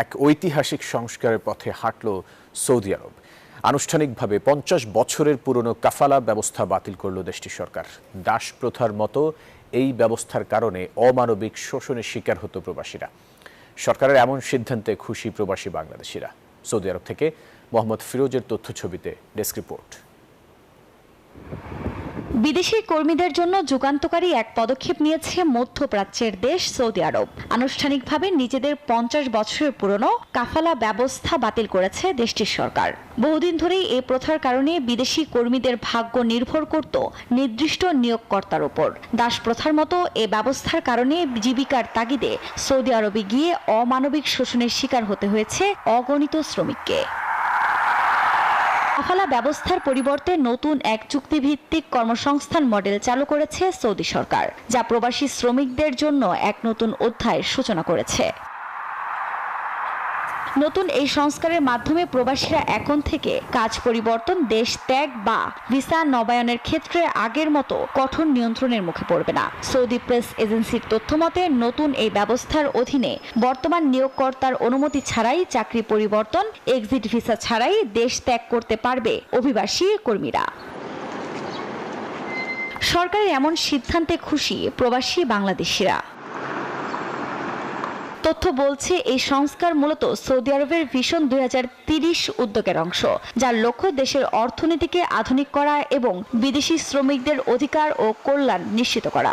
এক ঐতিহাসিক সংস্কারের পথে হাঁটল সৌদি আরব। আনুষ্ঠানিকভাবে 50 বছরের পুরনো কাফালা ব্যবস্থা বাতিল করল দেশটির সরকার। দাস প্রথার মতো এই ব্যবস্থার কারণে অমানবিক শোষণের শিকার হতো প্রবাসীরা। সরকারের এমন সিদ্ধান্তে খুশি প্রবাসী বাংলাদেশিরা। সৌদি আরব থেকে মোহাম্মদ ফিরোজের তথ্যছবিতে ডেস্ক রিপোর্ট। বিদেশি কর্মীদের জন্য যুগান্তকারী এক পদক্ষেপ নিয়েছে মধ্যপ্রাচ্যের দেশ সৌদি আরব। আনুষ্ঠানিকভাবে নিজেদের 50 বছরের পুরনো কাফালা ব্যবস্থা বাতিল করেছে দেশটির সরকার। বহুদিন ধরেই এই প্রথার কারণে বিদেশি কর্মীদের ভাগ্য নির্ভর করত নির্দিষ্ট নিয়োগকর্তার উপর। দাস প্রথার মতো এ ব্যবস্থার কারণে জীবিকার তাগিদে সৌদি আরবে গিয়ে অমানবিক শোষণের শিকার হতে হয়েছে অগণিত শ্রমিককে। কাফালা ব্যবস্থার পরিবর্তে নতুন এক চুক্তিভিত্তিক কর্মসংস্থান মডেল চালু করেছে সৌদি সরকার, যা প্রবাসী শ্রমিকদের জন্য এক নতুন অধ্যায়ের সূচনা করেছে। নতুন এই সংস্কারের মাধ্যমে প্রবাসীরা এখন থেকে কাজ পরিবর্তন, দেশ ত্যাগ বা ভিসা নবায়নের ক্ষেত্রে আগের মতো কঠোর নিয়ন্ত্রণের মুখে পড়বে না। সৌদি প্রেস এজেন্সির তথ্যমতে নতুন এই ব্যবস্থার অধীনে বর্তমান নিয়োগকর্তার অনুমতি ছাড়াই চাকরি পরিবর্তন, এক্সিট ভিসা ছাড়াই দেশ ত্যাগ করতে পারবে অভিবাসী কর্মীরা। সরকারের এমন সিদ্ধান্তে খুশি প্রবাসী বাংলাদেশিরা। তথ্য বলছে এই সংস্কার মূলত সৌদি আরবের ভিশন 2030 উদ্যোগের অংশ, যার লক্ষ্য দেশের অর্থনীতিকে আধুনিক করা এবং বিদেশি শ্রমিকদের অধিকার ও কল্যাণ নিশ্চিত করা।